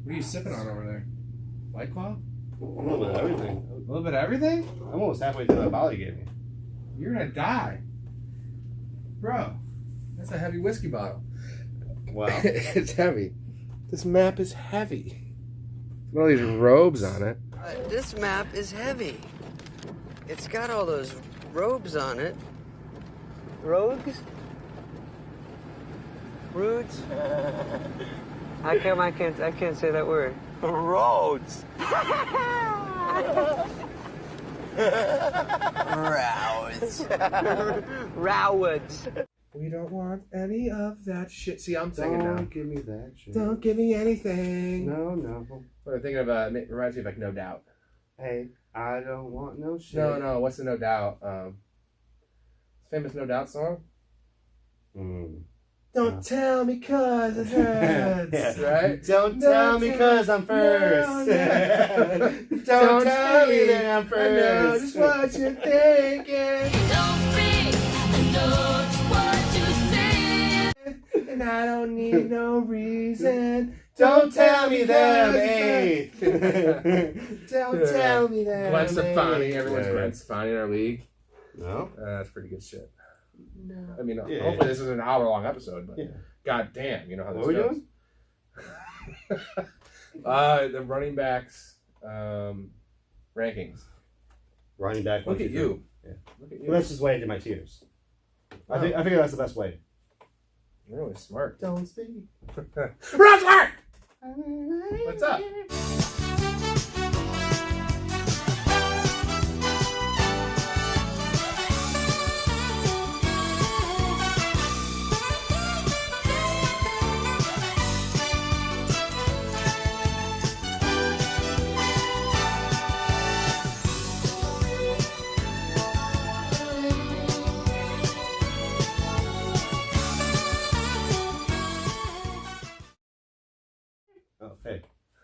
What are you sipping on over there? White Claw? A little bit of everything. A little bit of everything? I'm almost halfway through that bottle you gave me. You're gonna die. Bro, that's a heavy whiskey bottle. Wow. It's heavy. This map is heavy. Got all these robes on it. This map is heavy. It's got all those robes on it. Rogues? Rudes? How come I can't say that word? Roads. Rows. Rowards. We don't want any of that shit. See, I'm singing now. Don't give me that shit. Don't give me anything. No. What I'm thinking of, it reminds me of like No Doubt. Hey, I don't want no shit. No. What's the No Doubt? Famous No Doubt song? Don't tell me 'cause it hurts, right? Don't tell me 'cause I'm first. Don't tell me that I'm first. I know just what you're thinking. Don't speak, I know just what you say. And I don't need no reason. Don't tell me them eighth. Don't tell me them. Gwen Stefani. Everyone's Yeah. Gwen Stefani in our league. No? That's pretty good shit. No. I mean, Yeah. hopefully this is an hour-long episode, but god damn, you know how this What are we goes. doing? The running backs rankings. Running back. Look at you. Yeah. Look at you. Well, that's just way into my tears. I figure that's the best way. You're really smart. Don't speak. Run smart! What's up? Oh, hey.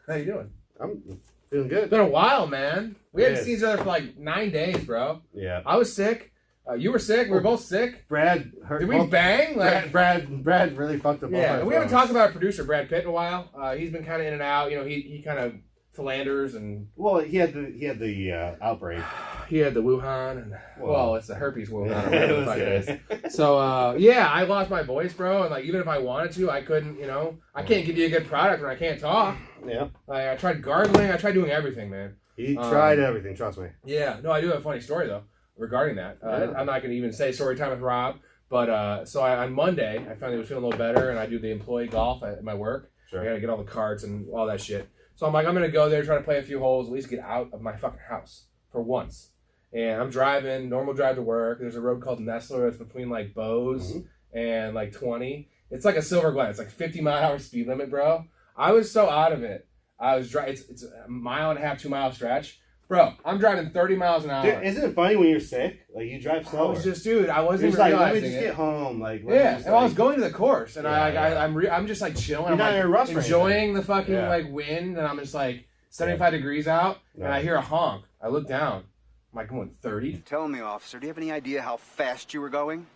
How you doing? I'm feeling good. It's been a while, man. We hadn't Yes. seen each other for like 9 days, bro. Yeah. I was sick. You were sick. We were both sick. Brad hurt. Did we bang? Like, Brad really fucked up. yeah. all We haven't talked about our producer, Brad Pitt, in a while. He's been kind of in and out. You know, he kind of philanders and Well, he had the outbreak. he had the Wuhan and well, it's the herpes Wuhan. Or whatever the fuck it is. So yeah, I lost my voice, bro, and like even if I wanted to, I couldn't. You know, I can't give you a good product when I can't talk. Yeah. Like, I tried gargling. I tried doing everything, man. He tried everything. Trust me. Yeah. No, I do have a funny story though regarding that. I'm not going to even say story time with Rob, but so on Monday I finally was feeling a little better, and I do the employee golf at my work. Sure. I got to get all the carts and all that shit. So I'm like, I'm going to go there, try to play a few holes, at least get out of my fucking house for once. And I'm driving, normal drive to work. There's a road called Nestler. It's between like Bose and like 20. It's like a silver glide. It's like 50-mile-an-hour speed limit, bro. I was so out of it. I was driving. It's a 1.5, 2 mile stretch. Bro, I'm driving 30 miles an hour. Dude, isn't it funny when you're sick? Like you drive I slower. was just, dude, I wasn't You're even just like, let realizing me just it. get home. Like, Yeah, and I was going to the course, and Yeah, I'm just like chilling. You're I'm not like in a rush or enjoying the fucking Yeah. like wind, and I'm just like 75 degrees out, and I hear a honk. I look down. I'm like, going 30? Tell me, officer, do you have any idea how fast you were going?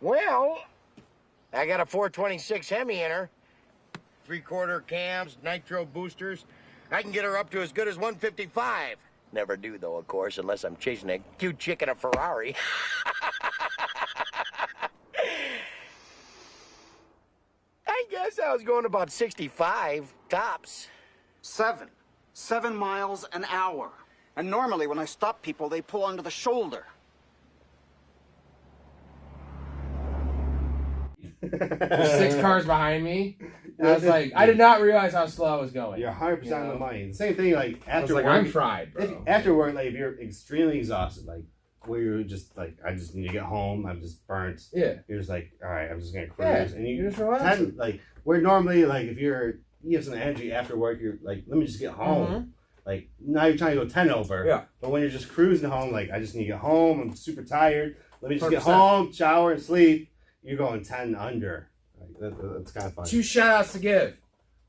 Well, I got a 426 Hemi in her. 3/4 cams, nitro boosters. I can get her up to as good as 155. Never do, though, of course, unless I'm chasing a cute chick in a Ferrari. I guess I was going about 65, tops. 7 miles an hour. And normally when I stop people, they pull onto the shoulder. There's 6 cars behind me. And I was like, I did not realize how slow I was going. You're 100% on the money. Same thing, like I was after like, work. I'm fried, bro. After work, like if you're extremely exhausted, like where you're just like, I just need to get home. I'm just burnt. Yeah. You're just like, all right, I'm just gonna Yeah, cruise, and you you're just relaxing. like where normally like if you have some energy after work, you're like, let me just get home. Like now you're trying to go 10 over. Yeah. But when you're just cruising home, like I just need to get home. I'm super tired. Let me just get 100%. home, shower, and sleep. You're going 10 under. Like, that's kind of funny. 2 shout outs to give.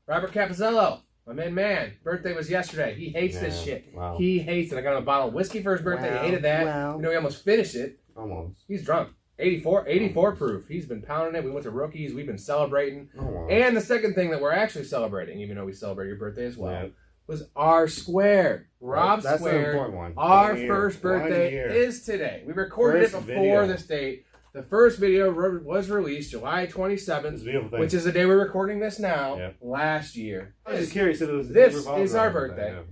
Robert Capizello, my main man. Birthday was yesterday. He hates this shit. Wow. He hates it. I got him a bottle of whiskey for his birthday. Wow. He hated that. Wow. You know, he almost finished it. Almost. He's drunk. 84 proof. He's been pounding it. We went to rookies. We've been celebrating. Oh, wow. And the second thing that we're actually celebrating, even though we celebrate your birthday as well, Yeah. was our square. Rob That's the Square. important one. Our 1 year. first 1 birthday year. is today. We recorded First it before video. this date. The first video was released July 27th, It's a beautiful thing. which is the day we're recording this now, Yeah. last year. I was just curious if it was. This revolved is our around birthday. that,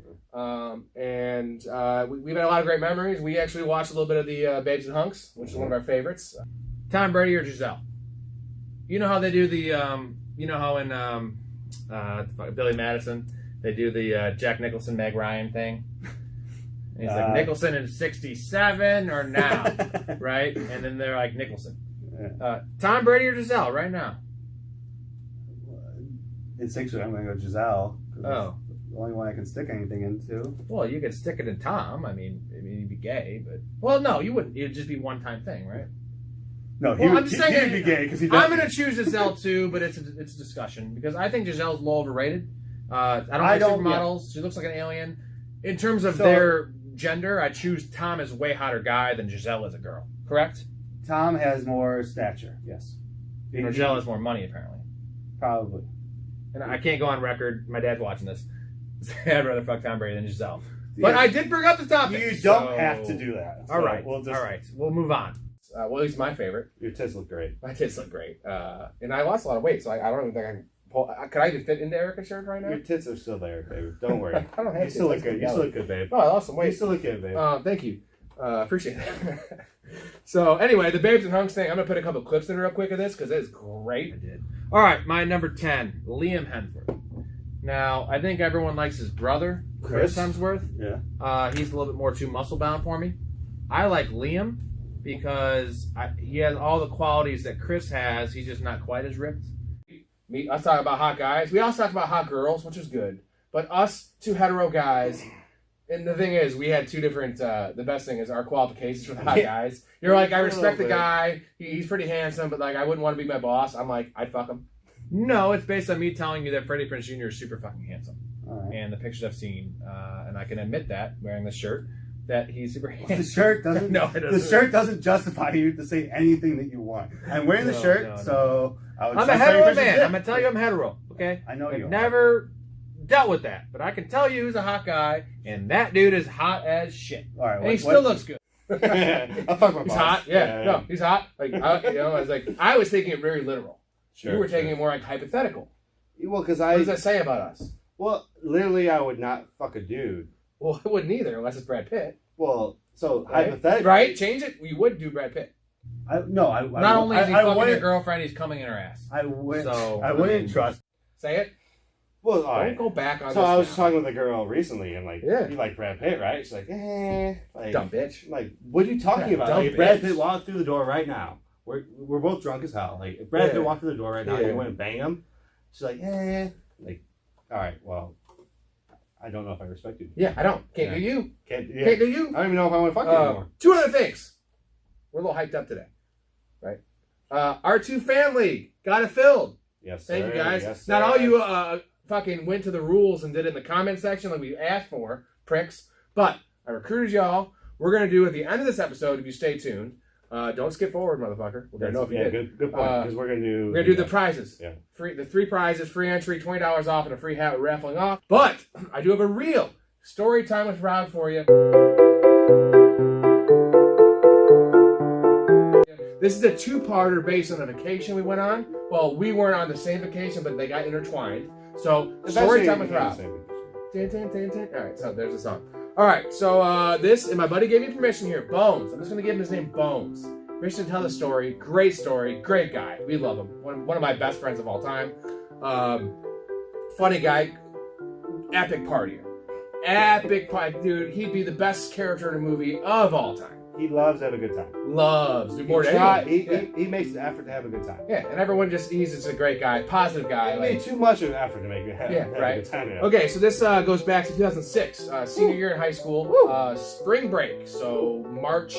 We've had a lot of great memories. We actually watched a little bit of the Babes and Hunks, which is one of our favorites. Tom Brady or Giselle? You know how they do the, you know how in Billy Madison, they do the Jack Nicholson, Meg Ryan thing? And he's like, Nicholson in 67 or now, right? And then they're like, Nicholson. Tom Brady or Giselle right now? It's sexual. I'm going to go Giselle. Oh. The only one I can stick anything into. Well, you could stick it in Tom. I mean, you'd be gay, but... Well, no, you wouldn't. It'd just be one-time thing, right? No, Well, I'm just saying, he'd be gay because he. I'm going to choose Giselle too, but it's a discussion because I think Giselle's low overrated. I don't like supermodels. She looks like an alien. In terms of their gender, I choose Tom as a way hotter guy than Giselle as a girl. Correct? Tom has more stature. Yes. And Giselle has more money, apparently. Probably. And I can't go on record. My dad's watching this. I'd rather fuck Tom Brady than Giselle. But I did bring up the topic. You don't have to do that. All right. All right. We'll move on. Well, he's my favorite. Your tits look great. My tits look great. And I lost a lot of weight, so I don't even think I can pull. Could I even fit into Erica's shirt right now? Your tits are still there, babe. Don't worry. I don't have You still look good. You still look good, babe. No, I lost some weight. You still look good, babe. Thank you. Appreciate that. So, anyway, the Babes and Hunks thing, I'm going to put a couple clips in real quick of this because it is great. I did. All right, my number 10, Liam Henford. Now, I think everyone likes his brother, Chris Hemsworth. Yeah. He's a little bit more too muscle-bound for me. I like Liam because he has all the qualities that Chris has. He's just not quite as ripped. Us talking about hot guys. We also talked about hot girls, which is good. But us two hetero guys... And the thing is, we had two different, the best thing is our qualifications for the hot guys. You're like, I respect the guy, he's pretty handsome, but like, I wouldn't want to be my boss. I'm like, I'd fuck him. No, it's based on me telling you that Freddie Prinze Jr. is super fucking handsome. Right. And the pictures I've seen, and I can admit that, wearing this shirt, that he's super handsome. The shirt doesn't, no, it doesn't. The shirt doesn't justify you to say anything that you want. I'm wearing the shirt, so I would I'm say a hetero Freddie Prinze man. Jr. I'm going to tell you I'm hetero, okay? I know you are. Never dealt with that, but I can tell you who's a hot guy, and that dude is hot as shit. All right, and he still looks good. I'll fuck my He's boss. hot, yeah. No, he's hot. Like, I was taking it very literal. Sure, you were taking it more like hypothetical. Well, because What does that say about us? Well, literally, I would not fuck a dude. Well, I wouldn't either, unless it's Brad Pitt. Well, so Right? hypothetically, Right? Change it. We would do Brad Pitt. Not only is he fucking your girlfriend, he's coming in her ass. I wouldn't. So, I wouldn't trust. Say it. Well, all Don't right. go back on. So this I was now. just talking with a girl recently, and like, Yeah. you like Brad Pitt, right? She's like, like, Dumb bitch. Like, what are you talking Yeah, about? dumb Like, if Brad bitch. Pitt walked through the door right now. We're both drunk as hell. Like, if Brad Pitt walked through the door right now, you wouldn't bang him. She's like, like, all right, well, I don't know if I respect you. Yeah, I don't. Can't do you. Can't do you. I don't even know if I want to fuck you anymore. Two other things. We're a little hyped up today, right? R2 Family got it filled. Yes, Thank sir. you guys. Yes, Not sir. all you fucking went to the rules and did it in the comment section like we asked for, pricks. But I recruited y'all. We're gonna do at the end of this episode. If you stay tuned, don't skip forward, motherfucker. We're gonna know if you did. Good point. Because we're gonna do the prizes. Yeah. The three prizes: free entry, $20 off, and a free hat we're raffling off. But I do have a real story time with Rob for you. This is a two-parter based on a vacation we went on. Well, we weren't on the same vacation, but they got intertwined. So, story time with Rob. Dun, dun, dun, dun. All right, so there's a song. All right, so this, and my buddy gave me permission here. Bones. I'm just going to give him his name, Bones. Permission to tell the story. Great story. Great guy. We love him. One of my best friends of all time. Funny guy. Epic partier. Epic party. Dude, he'd be the best character in a movie of all time. He loves to have a good time. Loves. More than anyone. He makes an effort to have a good time. Yeah, and everyone he's just a great guy, positive guy. He made too much of an effort to make it have a good time. Yeah. Okay, so this goes back to 2006, senior year in high school, spring break. So March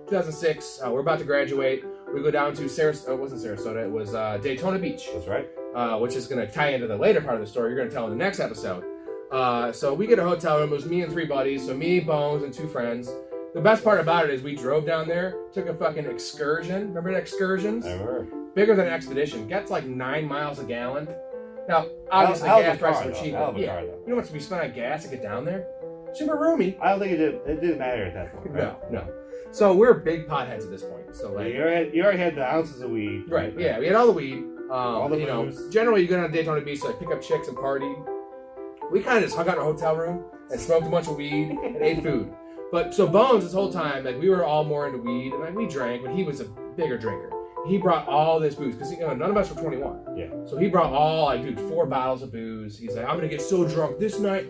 2006, we're about to graduate. We go down to Sarasota. It wasn't Sarasota. It was Daytona Beach. That's right. Which is going to tie into the later part of the story. You're going to tell in the next episode. So we get a hotel room. It was me and three buddies. So me, Bones, and two friends. the best part about it is we drove down there, took a fucking excursion. Remember the excursions? I remember. Bigger than an expedition. Gets like 9 miles a gallon. Now, obviously, gas prices were cheap. Hell of a Yeah. car, though. You know what we spent on gas to get down there? Super roomy. I don't think it didn't matter at that point. Right? No. So we're big potheads at this point. So like, you already had the ounces of weed. right? Yeah, we had all the weed. All the you know, booze. generally you go down to Daytona Beach to like pick up chicks and party. We kind of just hung out in a hotel room and smoked a bunch of weed and ate food. But so Bones, this whole time, like we were all more into weed and like we drank, but he was a bigger drinker. He brought all this booze because none of us were 21. Yeah. So he brought all 4 bottles of booze. He's like, I'm gonna get so drunk this night,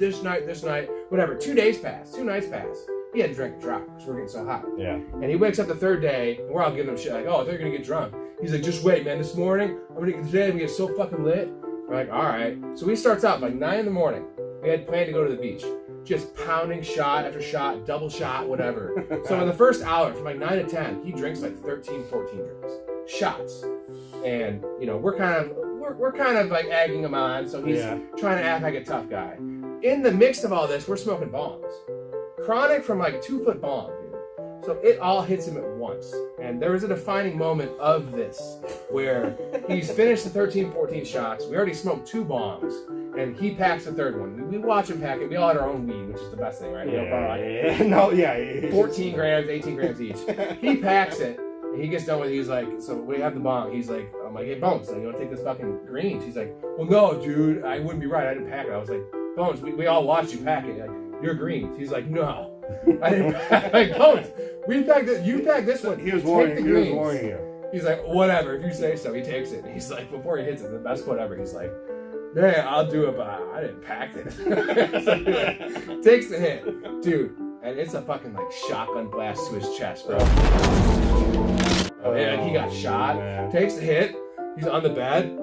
whatever. 2 days passed, 2 nights passed. He hadn't drank a drop because we were getting so hot. Yeah. And he wakes up the third day, and we're all giving him shit like, oh, they're gonna get drunk. He's like, just wait, man. This morning, today we get so fucking lit. We're like, all right. So he starts out like 9 in the morning. We had planned to go to the beach, just pounding shot after shot, double shot, whatever. So in the first hour, from like 9 to 10, he drinks like 13, 14 drinks, shots. And we're kind of like egging him on, so he's trying to act like a tough guy. In the mix of all this, we're smoking bongs. Chronic from like 2-foot bong, dude. So it all hits him at once. And there was a defining moment of this where he's finished the 13, 14 shots. We already smoked 2 bongs. And he packs the third one. We watch him pack it. We all had our own weed, which is the best thing, right? Yeah. 14 grams, 18 grams each. He packs it. And he gets done with it. He's like, so we have the bong. He's like, I'm like, hey, Bones, you want to take this fucking green? He's like, well, no, dude. I wouldn't be right. I didn't pack it. I was like, Bones, we all watched you pack it. Like, you're green. He's like, no. I didn't pack. Like, Bones, we packed it. You packed this one. He was warning you. He's like, whatever. If you say so. He takes it. And he's like, before he hits it, the best quote ever. He's like, man, I'll do it, but I didn't pack it. So he like, takes the hit. Dude, and it's a fucking like shotgun blast to his chest, bro. And he got shot. Man. Takes the hit. He's on the bed.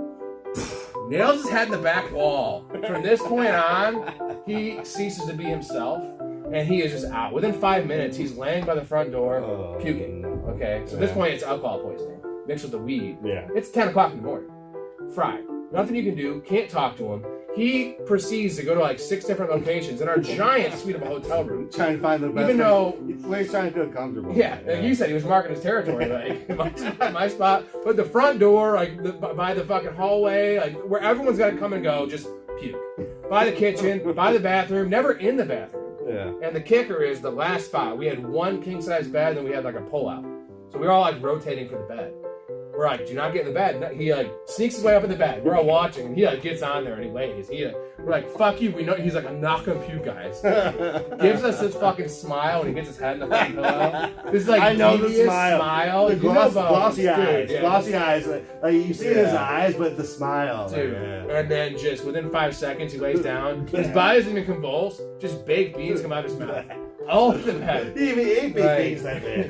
Nails his head in the back wall. From this point on, he ceases to be himself, and he is just out. Within 5 minutes, he's laying by the front door, puking. Okay, so at this point, it's alcohol poisoning mixed with the weed. Yeah. It's 10 o'clock in the morning. Fried. Nothing you can do. Can't talk to him. He proceeds to go to like 6 different locations in our giant suite of a hotel room. Trying to find the best. Even though he's trying to feel comfortable. Yeah, like you said, he was marking his territory. Like my spot, but the front door, like by the fucking hallway, like where everyone's got to come and go, just puke. By the kitchen, by the bathroom, never in the bathroom. Yeah. And the kicker is the last spot. We had 1 king size bed, and we had like a pull out. So we were all like rotating for the bed. We're like, do not get in the bed. And he like sneaks his way up in the bed. We're all watching, and he like gets on there and he lays. We're like, fuck you. We know. He's like, I'm not gonna puke, guys. Gives us this fucking smile when he gets his head in the fucking pillow. This is like I know the devious smile. The glossy eyes. Dude, glossy eyes. Like you see his eyes, but the smile. Dude. Like, And then just within 5 seconds, he lays down. His body doesn't even convulse. Just baked beans come out of his mouth. All of them had. He even ate big things that day.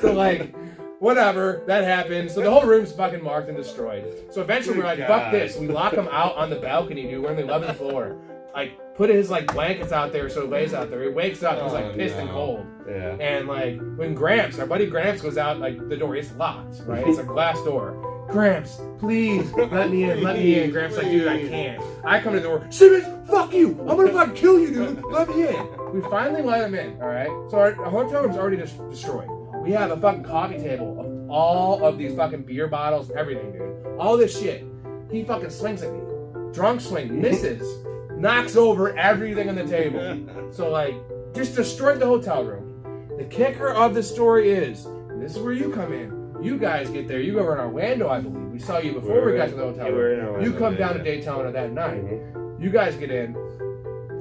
So like, whatever, that happened. So the whole room's fucking marked and destroyed. So eventually we're like, fuck this. We lock him out on the balcony, dude. We're on the 11th floor. Like, put his like blankets out there so he lays out there. He wakes up, he's like pissed and cold. Yeah. And like when our buddy Gramps goes out, like the door is locked, right? It's a glass door. Gramps, please let me in. Gramps like, dude, I can't. I come to the door, Simmons, fuck you! I'm gonna fucking kill you, dude. Let me in. We finally let him in, all right? So our hotel room's already destroyed. We have a fucking coffee table of all of these fucking beer bottles and everything, dude. All this shit. He fucking swings at me. Drunk swing, misses, knocks over everything on the table. So like, just destroyed the hotel room. The kicker of the story is, this is where you come in. You guys get there. You go in Orlando, I believe. We saw you before we got to the hotel room. You come down to Daytona that night. Mm-hmm. You guys get in.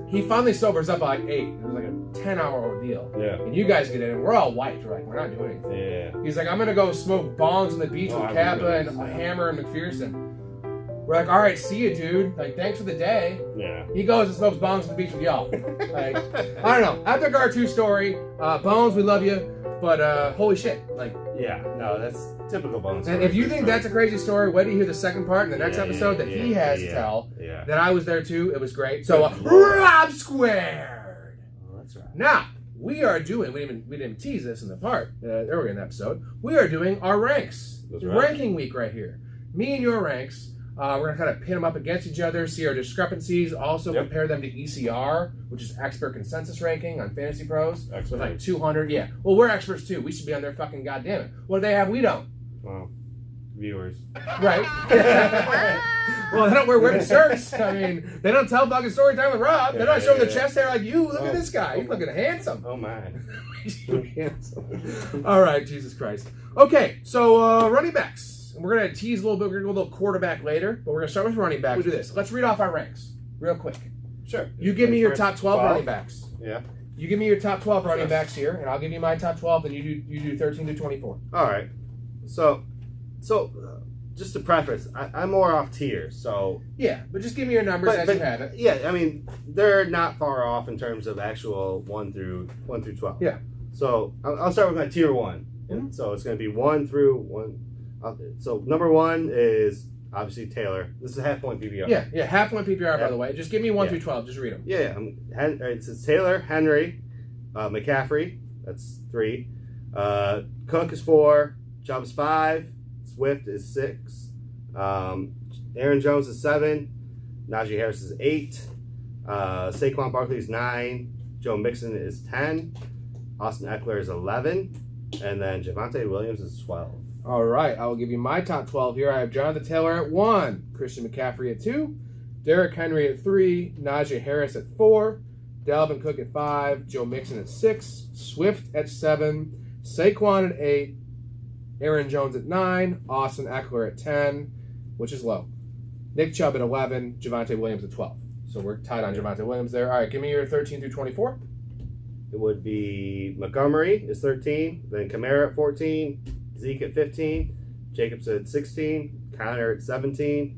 He finally sobers up at like 8. It was like a 10-hour ordeal. Yeah. And you guys get in, and we're all wiped. We're like, we're not doing anything. Yeah. He's like, I'm gonna go smoke bongs on the beach with Kappa and Hammer and McPherson. We're like, all right, see you, dude. Like, thanks for the day. Yeah. He goes and smokes bongs on the beach with y'all. Like, I don't know. Epic R2 story. Bones, we love you. But holy shit, like. Yeah, no, that's typical Bones. And if you think that's a crazy story, wait till you hear the second part in the next episode that he has to tell. Yeah. That I was there too. It was great. So, Rob Squared. Oh, that's right. Now we are doing. We didn't tease this in the part earlier in the episode. We are doing our ranks. That's right. Ranking week right here. Me and your ranks We're going to kind of pin them up against each other, see our discrepancies, also compare them to ECR, which is Expert Consensus Ranking on Fantasy Pros. With like 200. Yeah. Well, we're experts too. We should be on their fucking goddamn it. What do they have? We don't. Well, viewers. Right. Well, they don't wear women's shirts. I mean, they don't tell fucking story time with Rob. They're not showing the chest hair like you. Look at this guy. He's looking handsome. Oh, my. He's looking handsome. All right. Jesus Christ. Okay. So, running backs. We're going to tease a little bit. We're going to go a little quarterback later, but we're going to start with running backs. We'll do this. Let's read off our ranks real quick. Sure. You give me your top 12 running backs. Yeah. You give me your top 12 running backs here, and I'll give you my top 12, and you do 13 to 24. All right. So just to preface, I'm more off tier, so... Yeah, but just give me your numbers as you have it. Yeah, I mean, they're not far off in terms of actual 1 through 12. Yeah. So I'll start with my tier 1. Mm-hmm. So it's going to be 1 through 1. So number 1 is obviously Taylor. This is a half-point PPR. Yeah, half-point PPR, by the way. Just give me 1 through 12. Just read them. Yeah, it's Taylor, Henry, McCaffrey, that's 3. Cook is 4. Chubb is 5. Swift is 6. Aaron Jones is 7. Najee Harris is 8. Saquon Barkley is 9. Joe Mixon is 10. Austin Eckler is 11. And then Javonte Williams is 12. All right, I will give you my top 12 here. I have Jonathan Taylor at 1, Christian McCaffrey at 2, Derrick Henry at 3, Najee Harris at 4, Dalvin Cook at 5, Joe Mixon at 6, Swift at 7, Saquon at 8, Aaron Jones at 9, Austin Eckler at 10, which is low, Nick Chubb at 11, Javonte Williams at 12. So we're tied on Javonte Williams there. All right, give me your 13 through 24. It would be Montgomery is 13, then Kamara at 14, Zeke at 15, Jacobs at 16, Connor at 17,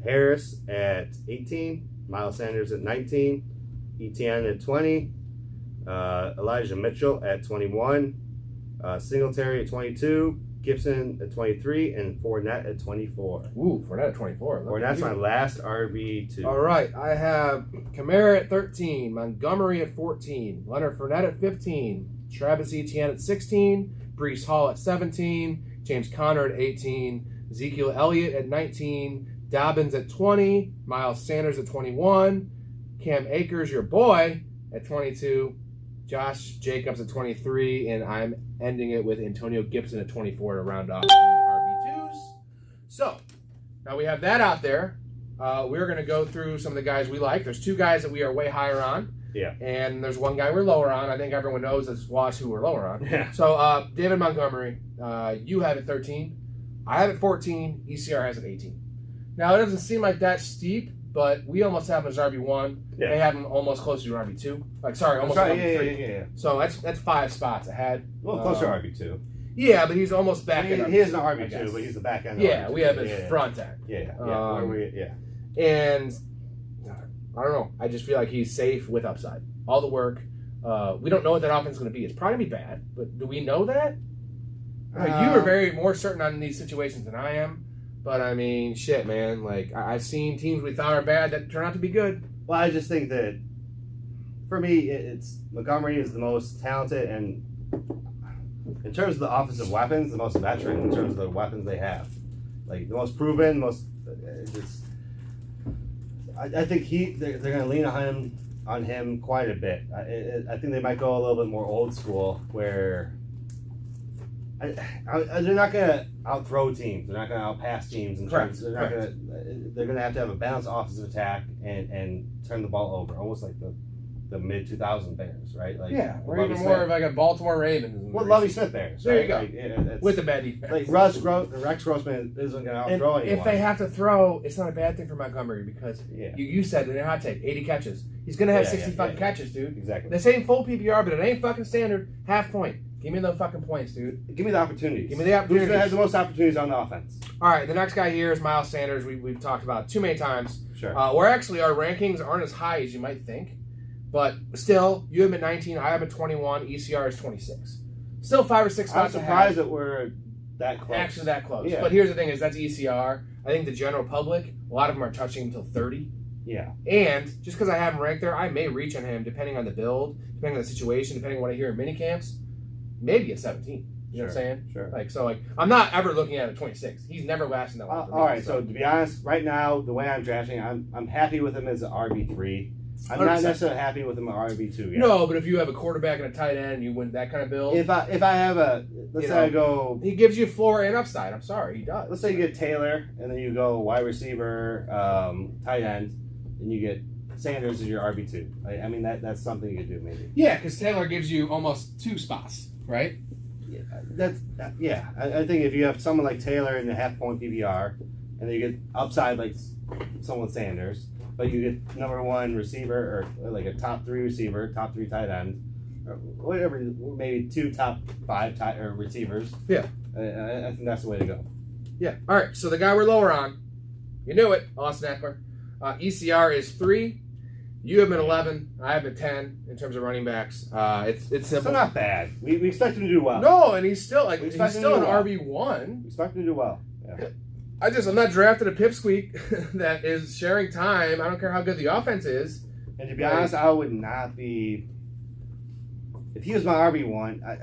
Harris at 18, Miles Sanders at 19, Etienne at 20, Elijah Mitchell at 21, Singletary at 22, Gibson at 23, and Fournette at 24. Ooh, Fournette at 24. Fournette's my last RB2. All right, I have Kamara at 13, Montgomery at 14, Leonard Fournette at 15, Travis Etienne at 16, Breece Hall at 17, James Conner at 18, Ezekiel Elliott at 19, Dobbins at 20, Miles Sanders at 21, Cam Akers, your boy, at 22, Josh Jacobs at 23, and I'm ending it with Antonio Gibson at 24 to round off the RB2s. So, now we have that out there. We're going to go through some of the guys we like. There's 2 guys that we are way higher on. Yeah. And there's 1 guy we're lower on. I think everyone knows that's Wash who we're lower on. Yeah. So, David Montgomery, you have it 13. I have it 14. ECR has it 18. Now, it doesn't seem like that steep, but we almost have him as RB1. Yeah. They have him almost close to RB2. Like, sorry, almost RB3. Yeah. So, that's 5 spots ahead. Well, closer to RB2. Yeah, but he's almost back end. He is an RB2, but he's the back end. Yeah, RB2. we have his front end. Yeah. And I don't know. I just feel like he's safe with upside. All the work. We don't know what that offense is going to be. It's probably going to be bad, but do we know that? You were very more certain on these situations than I am. But, I mean, shit, man. Like, I've seen teams we thought are bad that turn out to be good. Well, I just think that, for me, it's Montgomery is the most talented and, in terms of the offensive weapons, the most veteran in terms of the weapons they have. Like, the most proven, most... I think they're going to lean on him quite a bit. I think they might go a little bit more old school, where they're not going to outthrow teams. They're not going to outpass teams. They're going to have a balanced offensive attack and turn the ball over, almost like the mid-2000 Bears, right? Like, yeah, or even more of like a Baltimore Ravens. Well, Lovie Smith Bears. There right? you go. Like, with the bad defense. Like Rex Grossman isn't going to outthrow anyone. If they have to throw, it's not a bad thing for Montgomery because you said in your hot take, 80 catches. He's going to have 60 fucking catches, dude. Exactly. This ain't full PPR, but it ain't fucking standard. Half point. Give me the fucking points, dude. Give me the opportunities. Give me the opportunities. Who's going to have the most opportunities on the offense? All right, the next guy here is Miles Sanders. We've talked about too many times. Sure. Where actually our rankings aren't as high as you might think. But still, you have him at 19, I have him at 21, ECR is 26. Still 5 or 6 spots I'm surprised that we're that close. Actually that close. Yeah. But here's the thing is that's ECR. I think the general public, a lot of them are touching until 30. Yeah. And just because I have him ranked there, I may reach on him depending on the build, depending on the situation, depending on what I hear in mini camps, maybe at 17. You know what I'm saying? Sure. Like, I'm not ever looking at a 26. He's never lasting that long. For me, all right. So to be honest, right now the way I'm drafting, I'm happy with him as an RB3. I'm 100%. Not necessarily happy with him at RB2 yet. No, but if you have a quarterback and a tight end, you win that kind of build. If I have let's say I go, he gives you floor and upside. I'm sorry, he does. Let's say you get Taylor, and then you go wide receiver, tight end, and you get Sanders as your RB2. I mean that's something you could do maybe. Yeah, because Taylor gives you almost 2 spots, right? Yeah, I think if you have someone like Taylor in the half-point PPR, and then you get upside like someone with Sanders, but you get number 1 receiver or like a top 3 receiver, top 3 tight end, or whatever, maybe 2 top 5 receivers. Yeah, I think that's the way to go. Yeah. All right. So the guy we're lower on, you knew it, Austin Eckler. ECR is 3. You have been 11. I have been 10 in terms of running backs. It's simple. Still not bad. We expect him to do well. No, and he's still an RB1. We expect him to do well. Yeah. I'm not drafted a pipsqueak that is sharing time. I don't care how good the offense is. And to be honest, I would not be. If he was my RB1, at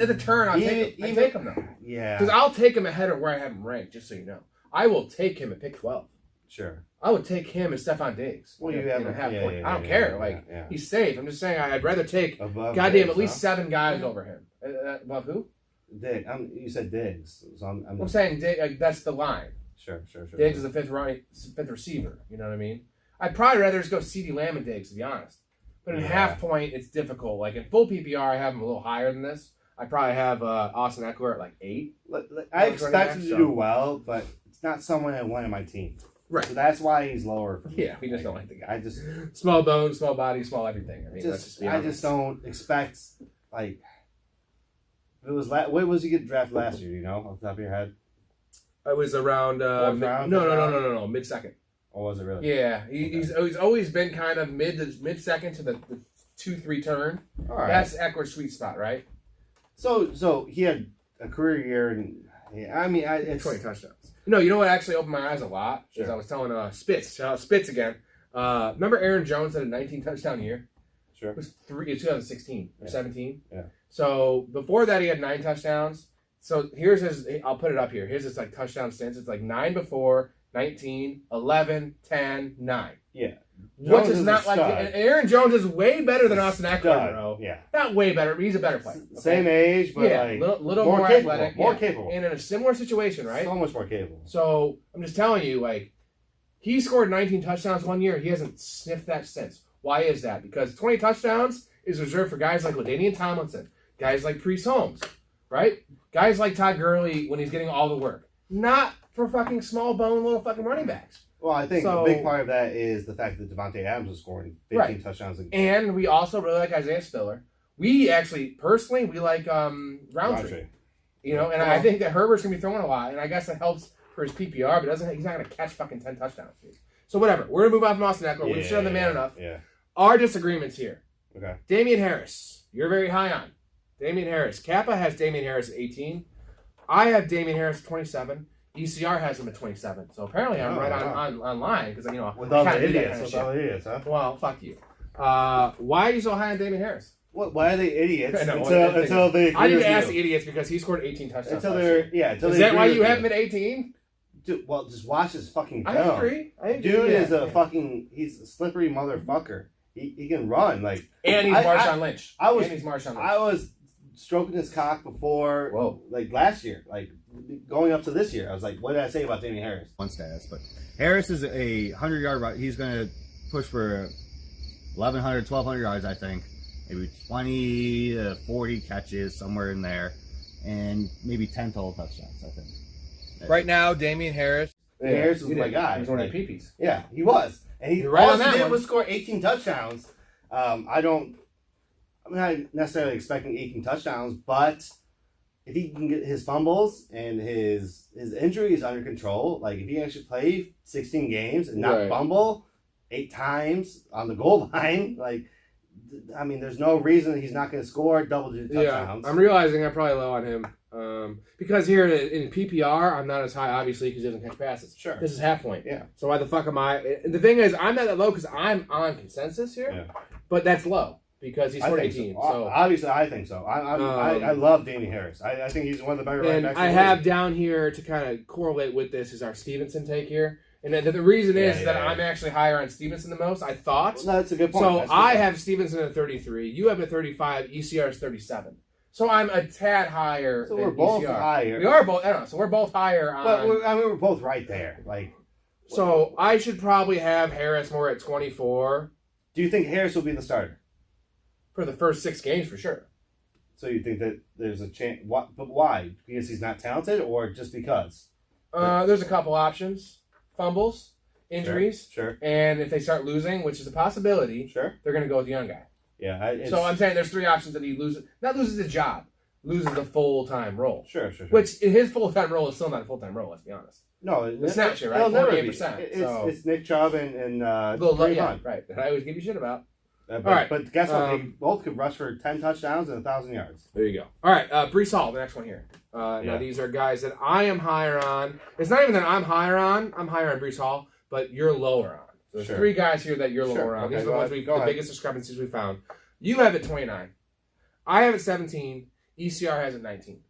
the turn, I take him though. Yeah. Because I'll take him ahead of where I have him ranked. Just so you know, I will take him at pick 12. Sure. I would take him and Stephon Diggs. Well, you have a half point. Yeah, I don't care. He's safe. I'm just saying I'd rather take at least 7 guys over him. Above who? Diggs. You said Diggs. So I'm saying that's the line. Sure. Diggs is the fifth receiver. You know what I mean? I'd probably rather just go CeeDee Lamb and Diggs, to be honest. But in half point, it's difficult. Like in full PPR, I have him a little higher than this. I probably have Austin Eckler at like 8. I expect him to do well, but it's not someone I want on my team. Right. So that's why he's lower for me. Yeah, we just don't like the guy. I just small bones, small body, small everything. I mean, I just don't expect like. It was what was he get drafted last year? You know, off the top of your head. I was around. No, mid-second. Or was it really? Yeah, he's always been kind of mid-second to the 2-3 turn. All right. That's Eckler's sweet spot, right? So he had a career year, and it's 20 touchdowns. No, you know what actually opened my eyes a lot? Sure. Is I was telling Spitz, shout out Spitz again. Remember Aaron Jones had a 19 touchdown year? Sure. It was 2016 or 17. Yeah. So before that, he had 9 touchdowns. So here's his. I'll put it up here. Here's his like touchdown stints. It's like 9 before, 19, 11, 10, 9. Yeah. Which is not like Aaron Jones is way better than Austin Eckler, bro. Yeah. Not way better. He's a better player. Okay? Same age, but like little more capable, athletic, more capable, and in a similar situation, right? So much more capable. So I'm just telling you, like, he scored 19 touchdowns one year. He hasn't sniffed that since. Why is that? Because 20 touchdowns is reserved for guys like LaDainian Tomlinson, guys like Priest Holmes, right? Guys like Todd Gurley when he's getting all the work. Not for fucking small bone little fucking running backs. Well, I think a big part of that is the fact that Devontae Adams was scoring 15 touchdowns a game. And we also really like Isaiah Spiller. We actually, personally, we like Roundtree. You know, and I think that Herbert's going to be throwing a lot, and I guess that helps for his PPR, but he's not going to catch fucking 10 touchdowns. So whatever. We're going to move on from Austin Eckler. We've shown the man enough. Yeah. Our disagreements here. Okay. Damian Harris. You're very high on. Damian Harris. Kappa has Damian Harris at 18. I have Damian Harris at 27. ECR has him at 27. So apparently I'm online because, you know, with all the idiots. Huh? Well, fuck you. Why are you so high on Damian Harris? What? Why are they idiots? Until they. I need to ask the idiots because he scored 18 touchdowns. Is that why you have him at 18? Dude, well, just watch his fucking film. I agree. Dude is a fucking. He's a slippery motherfucker. He can run like. And he's Marshawn Lynch. I was stroking his cock before, like last year, like going up to this year. I was like, what did I say about Damian Harris? One status, but Harris is a 100-yard. He's going to push for 1,100, 1,200 yards, I think. Maybe 20 to 40 catches, somewhere in there, and maybe 10 total touchdowns, I think. Right now, Damian Harris. Harris was my guy. He's one of the peepees. Yeah, he was. And he right all on that he did one. was score 18 touchdowns. I'm not necessarily expecting 18 touchdowns, but if he can get his fumbles and his injuries under control, like if he actually play 16 games and not fumble 8 times on the goal line, like, I mean, there's no reason he's not going to score double-digit touchdowns. I'm realizing I'm probably low on him because here in PPR, I'm not as high, obviously, because he doesn't catch passes. Sure. This is half point. Yeah. So why the fuck am I? And the thing is, I'm not that low because I'm on consensus here, but that's low. because he's I think 2018. so. So Obviously, I think so. I love Damian Harris. I think he's one of the better running and backs. I have down here to kind of correlate with this is our Stevenson take here. And the reason is that I'm actually higher on Stevenson the most, I thought. Well, that's a good point. So I have Stevenson at 33. You have a 35. ECR is 37. So I'm a tad higher So than we're both ECR. higher. We are both. I don't know. So we're both higher on. But we're both right there. Like, so I should probably have Harris more at 24. Do you think Harris will be the starter? For the first 6 games, for sure. So you think that there's a chance? What? But why? Because he's not talented, or just because? There's a couple options. Fumbles, injuries, Sure. and if they start losing, which is a possibility, Sure. they're going to go with the young guy. Yeah. So I'm saying there's 3 options that he loses. Not loses his job, loses the full-time role. Sure. Which his full-time role is still not a full-time role, let's be honest. No, The snap share, right? It'll never be. 48%. It's Nick Chubb and Yeah, Hunt. right. That I always give you shit about. But, All right. But guess what? They both could rush for 10 touchdowns and 1,000 yards. There you go. All right, Breece Hall, the next one here. Yeah. Now, these are guys that I am higher on. It's not even that I'm higher on. I'm higher on Breece Hall, but you're lower on. So there's Sure. 3 guys here that you're Sure. lower on. Okay, These are the go ones ahead. the Go ahead. biggest discrepancies we found. You have it 29. I have it 17. ECR has it 19.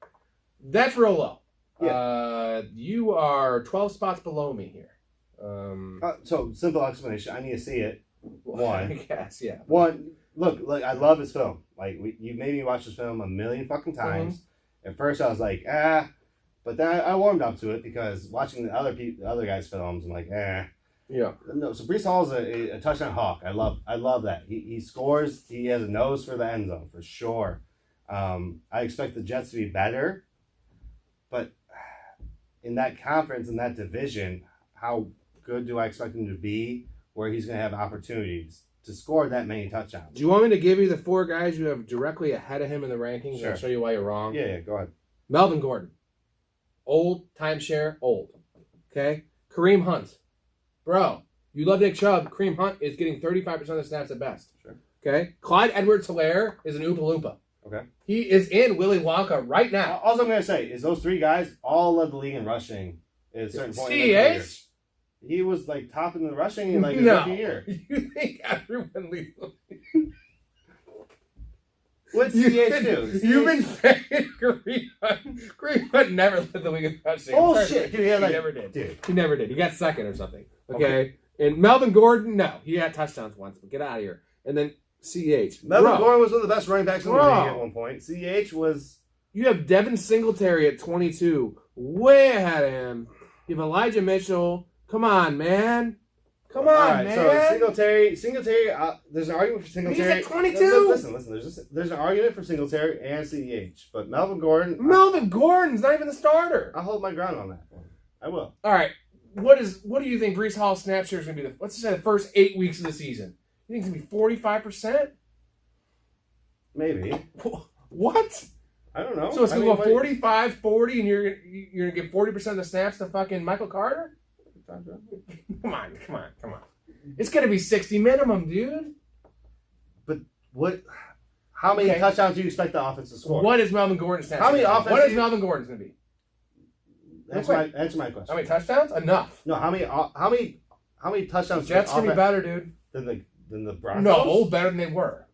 That's real low. Yeah. You are 12 spots below me here. So, simple explanation. I need to see it. One. I guess, yeah. One, look, I love his film. Like, you made me watch this film a million fucking times. At first, I was like, but then I warmed up to it because watching the other guys' films, I'm like, Yeah. No, so Breece Hall's a touchdown hawk. I love that. He scores. He has a nose for the end zone for sure. I expect the Jets to be better, but in that conference, in that division, how good do I expect him to be where he's going to have opportunities to score that many touchdowns? Do you want me to give you the 4 guys you have directly ahead of him in the rankings? Sure. I'll show you why you're wrong. Yeah, go ahead. Melvin Gordon. Old, timeshare, old. Okay? Kareem Hunt. Bro, you love Nick Chubb. Kareem Hunt is getting 35% of the snaps at best. Sure. Okay? Clyde Edwards-Helaire is an Oompa Loompa. Okay. He is in Willy Wonka right now. All I'm going to say is those 3 guys all led the league in rushing at a certain point in their career. CH? He was like top in the rushing in like his No. rookie year. You think everyone leaves What's CH do? You've been saying Kareem Hunt never led the league in rushing. Bullshit, dude. He never did. Dude. He never did. He got second or something. Okay? And Melvin Gordon, no. He had touchdowns once, but get out of here. And then CH. Melvin Bro, Gordon was one of the best running backs in the Bro. league at one point. CH was... you have Devin Singletary at 22. Way ahead of him. You have Elijah Mitchell. Come on, man. Come on, All right, man. so Singletary, there's an argument for Singletary. He's at 22? Listen. There's an argument for Singletary and CH, but Melvin Gordon... Melvin Gordon's not even the starter. I'll hold my ground on that one. I will. All right. What do you think Breece Hall's snap share is going to be? Let's just say the first 8 weeks of the season. You think it's going to be 45%? Maybe. What? I don't know. So it's going to go what- 45, 40, and you're going to give 40% of the snaps to fucking Michael Carter? Come on. It's going to be 60 minimum, dude. But what... How many Okay. touchdowns do you expect the offense to score? What is Melvin Gordon's snap How many share? offensive- What is Melvin Gordon's going to be? Answer my question. How many touchdowns? Enough. No, how many touchdowns? Jets going to be better, dude. than the Broncos? No, better than they were.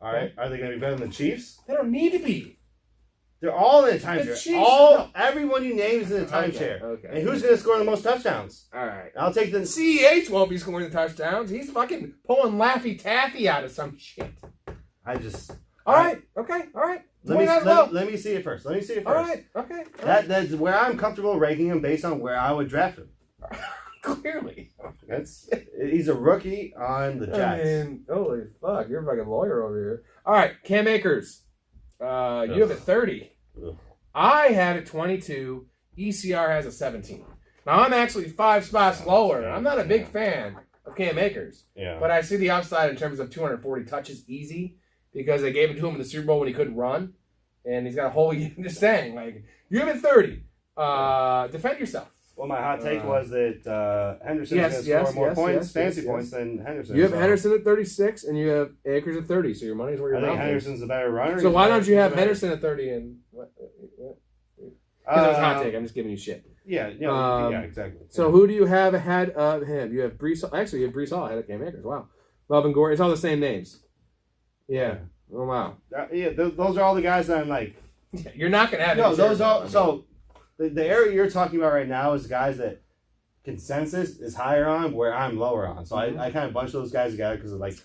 All right. Are they going to be better than the Chiefs? They don't need to be. They're all in a The timeshare. Chiefs- Everyone you name is in a timeshare. Okay. And who's going to score the most touchdowns? All right. I'll take the... CH won't be scoring the touchdowns. He's fucking pulling Laffy Taffy out of some shit. I just... All right. Okay. All right. Let me see it first. All right. Okay. All right. That's where I'm comfortable ranking him based on where I would draft him. Clearly. He's a rookie on the Jets. I mean, holy fuck. You're a fucking lawyer over here. All right. Cam Akers. You have it 30. Ugh. I have it 22. ECR has a 17. Now, I'm actually 5 spots lower. I'm not a big fan of Cam Akers. Yeah. But I see the upside in terms of 240 touches easy because they gave it to him in the Super Bowl when he couldn't run. And he's got a whole year. Just saying. Like, you have it 30. Defend yourself. Well, my hot take was that Henderson's going to score more points, fantasy points than Henderson. You have Henderson at 36, and you have Akers at 30, so your money's where your I think mouth is. Henderson's a better runner. So why don't you have Henderson at 30 and what? Because it's a hot take. I'm just giving you shit. Yeah, yeah, exactly. So who do you have ahead of him? You have Breece. Actually, you have Breece Hall ahead of Cam Akers. Wow. Melvin Gordon. It's all the same names. Yeah. Oh, wow. Those are all the guys that I'm like. You're not going to have No, any those shares, are. So the area you're talking about right now is guys that consensus is higher on, where I'm lower on. So I kind of bunch those guys together because like.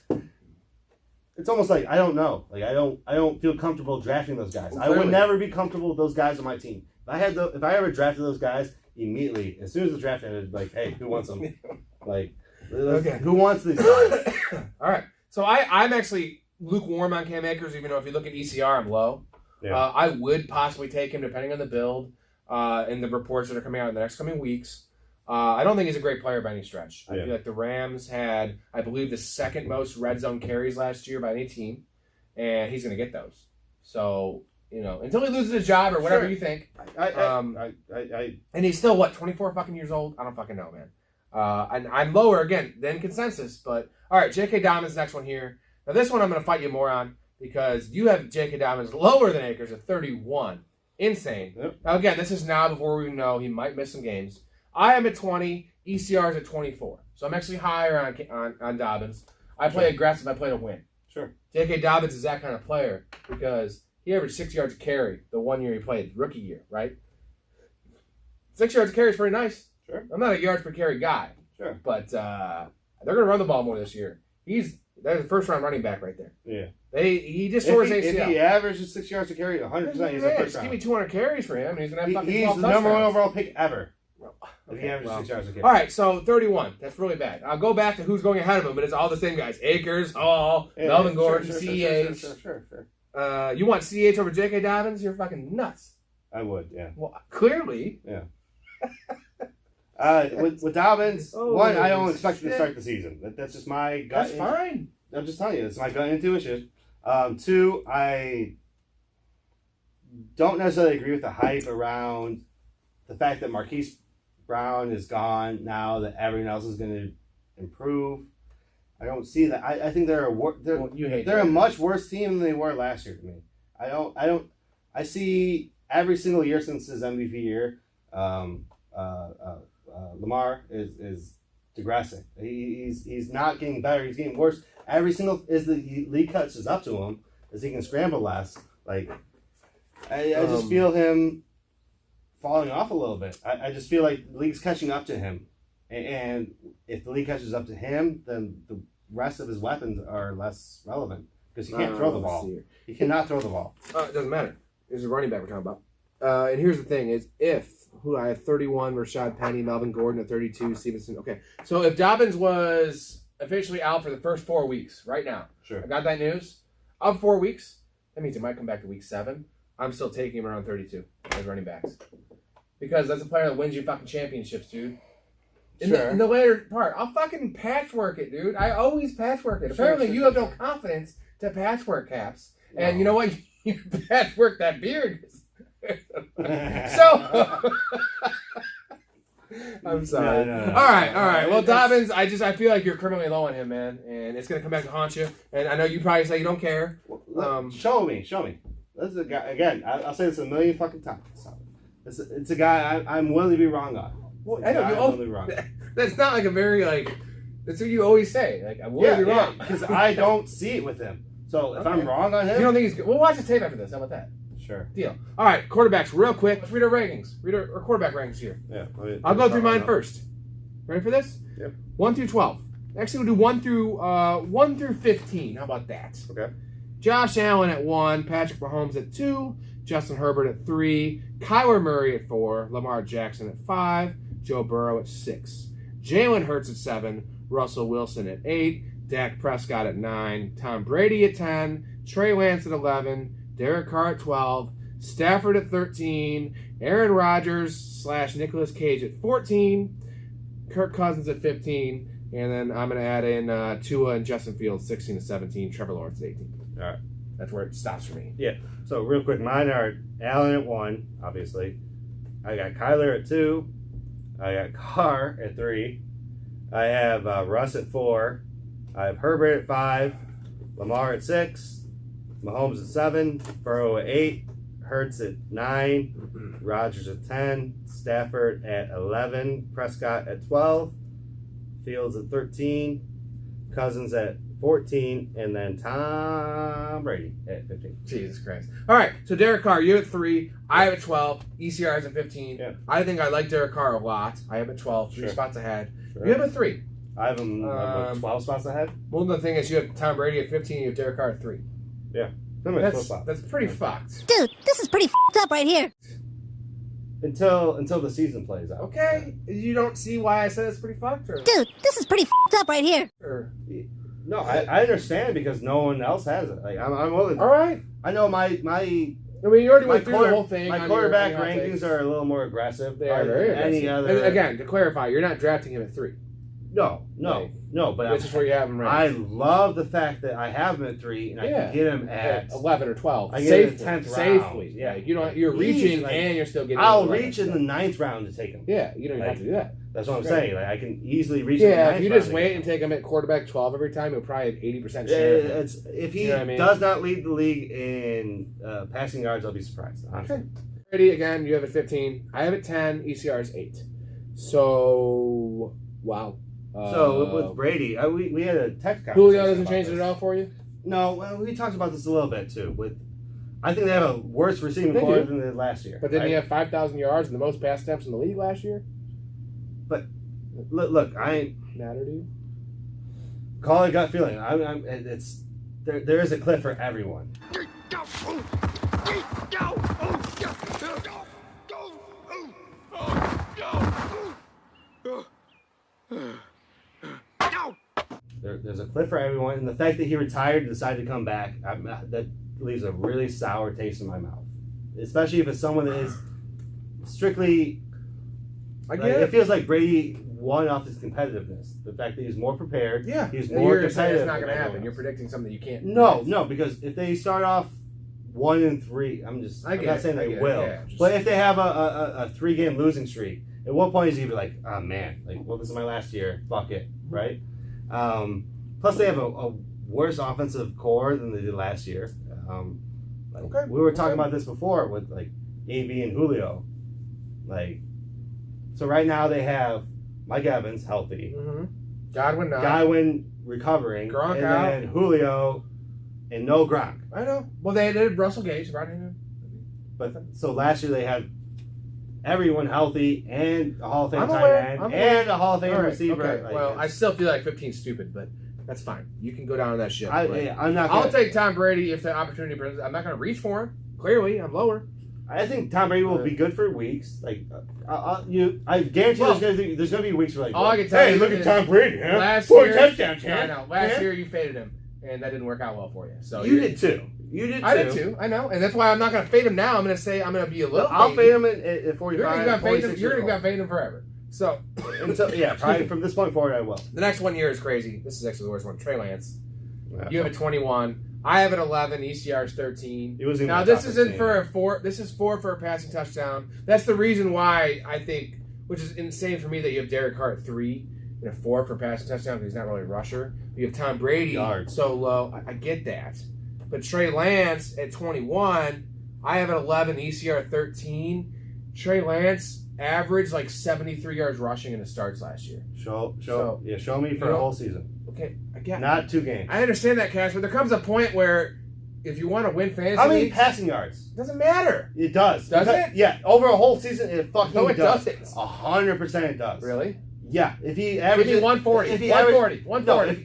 It's almost like I don't know. Like I don't feel comfortable drafting those guys. I would never be comfortable with those guys on my team. If I ever drafted those guys, immediately as soon as the draft ended, like, hey, who wants them? Like, okay. Who wants these guys? All right. So I'm actually lukewarm on Cam Akers, even though if you look at ECR, I'm low. Yeah. I would possibly take him depending on the build and the reports that are coming out in the next coming weeks. I don't think he's a great player by any stretch. I feel like the Rams had, I believe, the second most red zone carries last year by any team, and he's going to get those. So, until he loses his job or whatever you think. And he's still, 24 fucking years old? I don't fucking know, man. And I'm lower, again, than consensus. But, all right, J.K. Dobbins, next one here. Now, this one I'm going to fight you more on because you have J.K. Dobbins lower than Akers at 31. Insane. Yep. Now, again, this is now before we know he might miss some games. I am at 20. ECR is at 24. So I'm actually higher on Dobbins. I play aggressive. I play to win. Sure. J.K. Dobbins is that kind of player because he averaged 6 yards a carry the 1 year he played, rookie year, right? 6 yards a carry is pretty nice. Sure. I'm not a yards per carry guy. Sure. But they're going to run the ball more this year. There's a first-round running back right there. Yeah. He just tore his ACL. If he averages 6 yards a carry, 100% he's a first round. Give me 200 carries for him, and he's going to have fucking 12 touchdowns. He's the number one overall pick ever. Okay, if he averages 6 yards a carry. All right, so 31. That's really bad. I'll go back to who's going ahead of him, but it's all the same guys. Akers, Hall, Melvin Gordon, CEH. Sure. You want CEH over J.K. Dobbins? You're fucking nuts. I would, yeah. Well, clearly. Yeah. With Dobbins, I don't expect him to start the season. That's just my gut. That's fine. I'm just telling you, it's my gut intuition. 2, I don't necessarily agree with the hype around the fact that Marquise Brown is gone now, that everyone else is going to improve. I don't see that. I think they're a much worse team than they were last year to me. I see every single year since his MVP year, Lamar is digressing. He's not getting better. He's getting worse. Every single as the league catches up to him, as he can scramble less. Like I just feel him falling off a little bit. I just feel like the league's catching up to him, and if the league catches up to him, then the rest of his weapons are less relevant because he can't throw the ball. He cannot throw the ball. It doesn't matter. There's a running back we're talking about. And here's the thing: is who I have 31, Rashad Penny, Melvin Gordon at 32, Stevenson. Okay, so if Dobbins was officially out for the first 4 weeks, right now, sure, I got that news. Of 4 weeks, that means it might come back to week 7. I'm still taking him around 32 as running backs because that's a player that wins you fucking championships, dude. In the later part, I'll fucking patchwork it, dude. I always patchwork it. Apparently, you have no confidence to patchwork Caps, and you know what? You patchwork that beard. So, I'm sorry. No. All right. Well, Dobbins, I feel like you're criminally low on him, man, and it's gonna come back to haunt you. And I know you probably say you don't care. Show me. This is a guy. Again, I'll say this a million fucking times. It's a guy I'm willing to be wrong on. Well, I know you're willing wrong. That's not like a very That's what you always say. Like I'm willing to be wrong because I don't see it with him. So if I'm wrong on him, you don't think he's good. We'll watch the tape after this. How about that? Sure. Deal. All right, quarterbacks, real quick. Let's read our rankings. Read our quarterback rankings here. Yeah. I'll go through mine first. Ready for this? Yep. 1 through 12. Actually, we'll do 1 through 15. How about that? Okay. Josh Allen at 1, Patrick Mahomes at 2, Justin Herbert at 3, Kyler Murray at 4, Lamar Jackson at 5, Joe Burrow at 6, Jalen Hurts at 7, Russell Wilson at 8, Dak Prescott at 9, Tom Brady at 10, Trey Lance at 11, Derek Carr at 12, Stafford at 13, Aaron Rodgers / Nicolas Cage at 14, Kirk Cousins at 15, and then I'm going to add in Tua and Justin Fields 16 to 17, Trevor Lawrence at 18. All right. That's where it stops for me. Yeah. So real quick, mine are Allen at 1, obviously. I got Kyler at 2. I got Carr at 3. I have Russ at 4. I have Herbert at 5. Lamar at 6. Mahomes at 7, Burrow at 8, Hurts at 9, Rodgers at 10, Stafford at 11, Prescott at 12, Fields at 13, Cousins at 14, and then Tom Brady at 15. Jesus Christ. All right, so Derek Carr, you have 3. I have a 12. ECR is at 15. Yeah. I think I like Derek Carr a lot. I have a 12, 3 Sure. spots ahead. Sure. You have a 3. I have him 12 spots ahead. Well, the thing is, you have Tom Brady at 15, you have Derek Carr at 3. Yeah. I'm at 12 spots. That's pretty fucked. Dude, this is pretty f***ed up right here. Until the season plays out. Okay, you don't see why I said it's pretty fucked? Or, Dude, this is pretty f***ed up right here. or, No, I understand because no one else has it. Like I'm willing. all right. I know my I mean, you already my went through the whole thing. My on quarterback your rankings takes. are a little more aggressive. They are very than any aggressive. other. And again, to clarify, you're not drafting him at 3. No. But This is where you have him I ranked. love the fact that I have him at 3 and I Yeah. can get him at 11 or 12. I get Safely. him at 10th round. Safely. Yeah. Like, you don't, you're reaching Like, and you're still getting I'll 11, reach in so. the 9th round to take him. Yeah, you don't even have to do that. That's what I'm Right. saying. Like I can easily reach. in the Yeah, 9th if you round just to wait get and him. take him at quarterback 12 every time, you'll probably have 80% share. of it. If he You know what I mean? does not lead the league in passing yards, I'll be surprised. Honestly. Okay. Brady, again, you have it 15. I have it 10. ECR is 8. So, wow. So with Brady, we had a text conversation. Julio doesn't about change this. it at all for you? No, well, we talked about this a little bit too. I think they have a worse receiving They core do. than they did last year. But didn't right? he have 5,000 yards and the most pass attempts in the league last year? But look, I Matter to you? call it gut feeling. It's there is a cliff for everyone. There's a cliff for everyone, and the fact that he retired and decided to come back, that leaves a really sour taste in my mouth. Especially if it's someone that is strictly. I get Like, it. it feels like Brady won off his competitiveness. The fact that he's more prepared. Yeah. He's And more you're saying competitive. it's not going than to happen. everyone You're else. predicting something you can't. No, because if they start off 1-3, I'm not saying they will. Yeah, but if they have a 3-game losing streak, at what point is he be like, oh man, like, well, this is my last year. Fuck it, right? Plus, they have a worse offensive core than they did last year. Okay. We were talking about this before with like AB and Julio. Like, so right now they have Mike Evans healthy, Mm-hmm. Godwin not. Godwin recovering, Gronk and out. then Julio and no Gronk. I know. Well, they did Russell Gage, brought him in. But so last year they had everyone healthy and a Hall of Fame I'm tight aware. end I'm aware. and a Hall of Fame All right, receiver. okay. Like, Well, I still feel like 15 is stupid, but that's fine. You can go down on that shit. but I'm not. I'll Gonna, take Tom Brady if the opportunity presents. I'm not going to reach for him. Clearly, I'm lower. I think Tom Brady will be good for weeks. Like, I guarantee Well, there's gonna be weeks where like, all I can tell hey, you look is at Tom Brady, huh? last 4 year- touchdowns, Yeah, I know. Last Yeah. year you faded him, and that didn't work out well for you. So You did too. You did too. I did too. I know, and that's why I'm not going to fade him now. I'm going to say I'm going to be a little. I'll fade him at You're 45. going to fade him. 46 You're going years to fade him forever. So old. Until, yeah, probably from this point forward, I will. the next 1 year is crazy. This is actually the worst one. Trey Lance. Yeah. You have a 21. I have an 11. ECR is 13. He was in Now my this top isn't 15. for a 4. This is 4 for a passing touchdown. That's the reason why I think, which is insane for me, that you have Derek Carr at 3 and a 4 for passing touchdown because he's not really a rusher. You have Tom Brady Yards. so low. I get that, but Trey Lance at 21. I have an 11. ECR at 13. Trey Lance averaged like 73 yards rushing in the starts last year. Show me for You a know- whole season, Okay, I get. not 2 games. I understand that, Cash, but there comes a point where if you want to win fantasy How many leagues, passing yards? it doesn't matter. It does. Does Because- it? Yeah, over a whole season, it fucking No, it does. doesn't. 100% it does. Really? Yeah, if he Give averages me 140. if he 140. average- 140. No,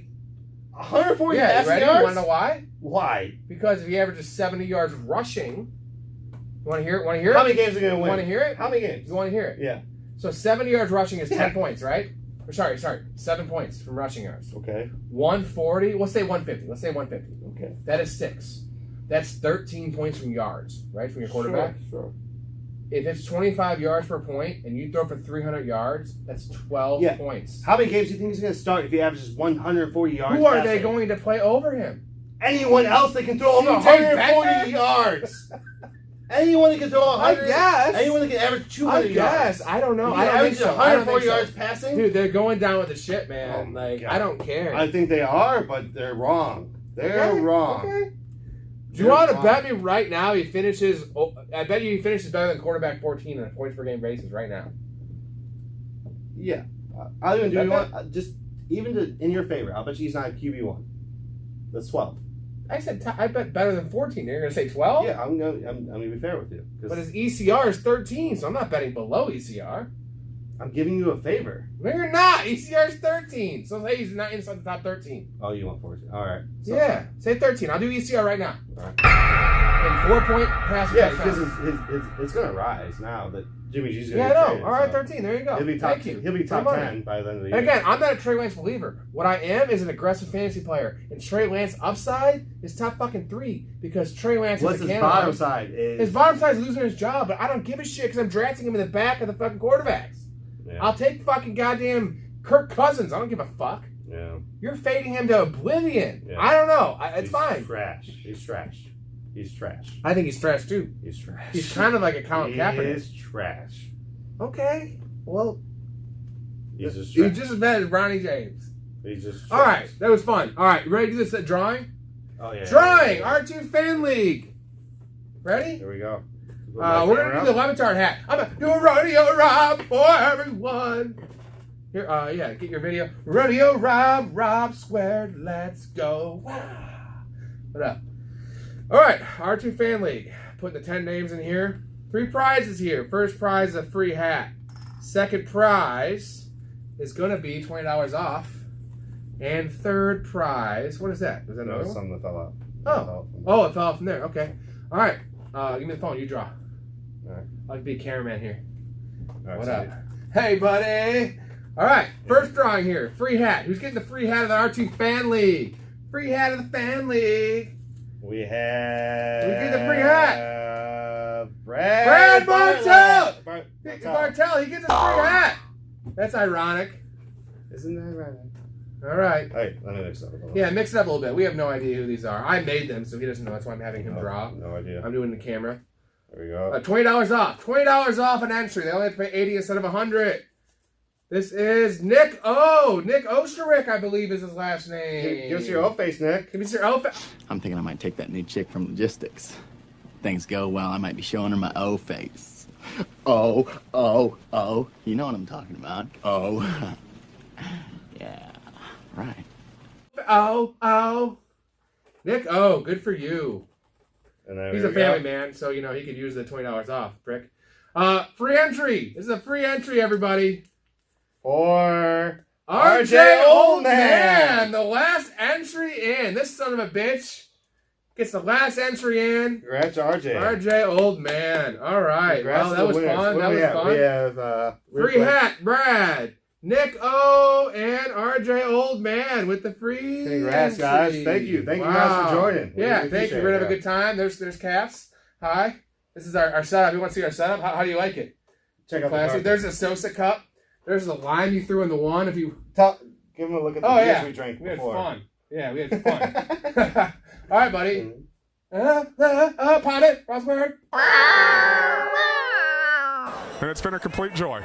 if 140 Yeah, you passing ready? You yards. want to know why? Why? Because if he averages 70 yards rushing, you want to hear it? Want to hear How it? many games are going to You win? want to hear it? How many games? You want to hear it? Yeah. So 70 yards rushing is 10 Yeah. points, right? Or sorry, 7 points from rushing yards. Okay. 140. Let's say 150. Let's say 150. Okay. That is 6. That's 13 points from yards, right? From your quarterback. Sure. If it's 25 yards per point and you throw for 300 yards, that's 12 Yeah. points. How many games do you think he's going to start if he averages 140 yards? Who are they passing? going to play over him? Anyone else that can throw over CJ 140 Beathard? yards. Anyone that can throw 100. I guess. Anyone that can average 200 I yards. guess. I don't know. If he I don't think averages so. I don't 140 think so. yards passing. Dude, they're going down with the shit, man. Oh my Like, God. I don't care. I think they are, but they're wrong. They're Okay, wrong. Okay. Do you They're want to wrong. bet me right now he finishes? I bet you he finishes better than quarterback 14 on a points per game basis right now. Yeah. I'll even do Bet you that? want just even to, in your favor. I'll bet you he's not QB1. That's 12. I said I bet better than 14. You're gonna say 12? Yeah, I'm gonna be fair with you. But his ECR is 13, so I'm not betting below ECR. I'm giving you a favor. No, you're not. ECR is 13, so say he's not inside the top 13. Oh, you want 14? All right. So, Yeah, say 13. I'll do ECR right now. All right. And 4-point passing Yeah, touchdown. because it's gonna rise now that Jimmy G's gonna. Yeah, I get know. traded, All right, so 13. There you go. He'll be top. Thank you. He'll be top Come on. 10 by the end of the And year. again, I'm not a Trey Lance believer. What I am is an aggressive fantasy player. And Trey Lance upside is top fucking 3 because Trey Lance What's is a his cannon. bottom side? His bottom side is losing his job, but I don't give a shit because I'm drafting him in the back of the fucking quarterbacks. Yeah. I'll take fucking goddamn Kirk Cousins. I don't give a fuck. Yeah. You're fading him to oblivion. Yeah. I don't know. It's He's fine. Trash. He's trash. He's trash. I think he's trash too. He's trash. He's kind of like a Colin Kaepernick. He is trash. Okay. Well, He's just he's trash. just as bad as Ronnie James. He's just All right. That was fun. All right. You ready to do this drawing? Oh yeah. Drawing. R2 Fan League. Ready? There we go. We're going to do the Levitard hat. I'm going to do a rodeo Rob for everyone. Here, yeah, get your video. Rodeo Rob squared. Let's go. Wow. What up? All right, R2 Fan League. Putting the 10 names in here. 3 prizes here. First prize is a free hat. Second prize is going to be $20 off. And third prize, what is that? Is that another one? Something that fell out. Oh, it fell off from there. Okay. All right. Give me the phone. You draw. All right. I like to be a cameraman here. All right, What so up? Hey, buddy. All right. First drawing here. Free hat. Who's getting the free hat of the R2 Fan League? Free hat of the Fan League. We have. We get the free hat. Brad Bartell. Bartell. Bartell. He gets a free hat. That's ironic. Isn't that right? All right. Hey, let me mix it up. Yeah, mix it up a little bit. We have no idea who these are. I made them, so he doesn't know. That's why I'm having him draw. No idea. I'm doing the camera. There we go. $20 off. $20 off an entry. They only have to pay 80 instead of 100. This is Nick O. Nick Osterrick, I believe, is his last name. Give us your O face, Nick. Give us your O face. I'm thinking I might take that new chick from logistics. Things go well, I might be showing her my O face. Oh. You know what I'm talking about. Oh. Yeah, right. Oh. Nick O. Good for you. And He's a family man, so, you know, he could use the $20 off, prick. Free entry. This is a free entry, everybody. For RJ Oldman, the last entry in. This son of a bitch gets the last entry in. Congrats, RJ. RJ Oldman. All right. Congrats well, to that the was winners. fun. What That do we was have? fun. We have free hat, Brad. Nick O and RJ Oldman with the free. Congrats, entry. guys. Thank you. Thank you guys for joining. We Yeah, really thank you. appreciate We're gonna it, have a good time. There's Cass. Hi. This is our setup. You want to see our setup? How do you like it? Check out Classy. the There's a Sosa cup. There's the lime you threw in the one. If you give them a look at the beers we drank we before. had fun. Yeah, we had fun. All right, buddy. Pot it, crossword. And it's been a complete joy.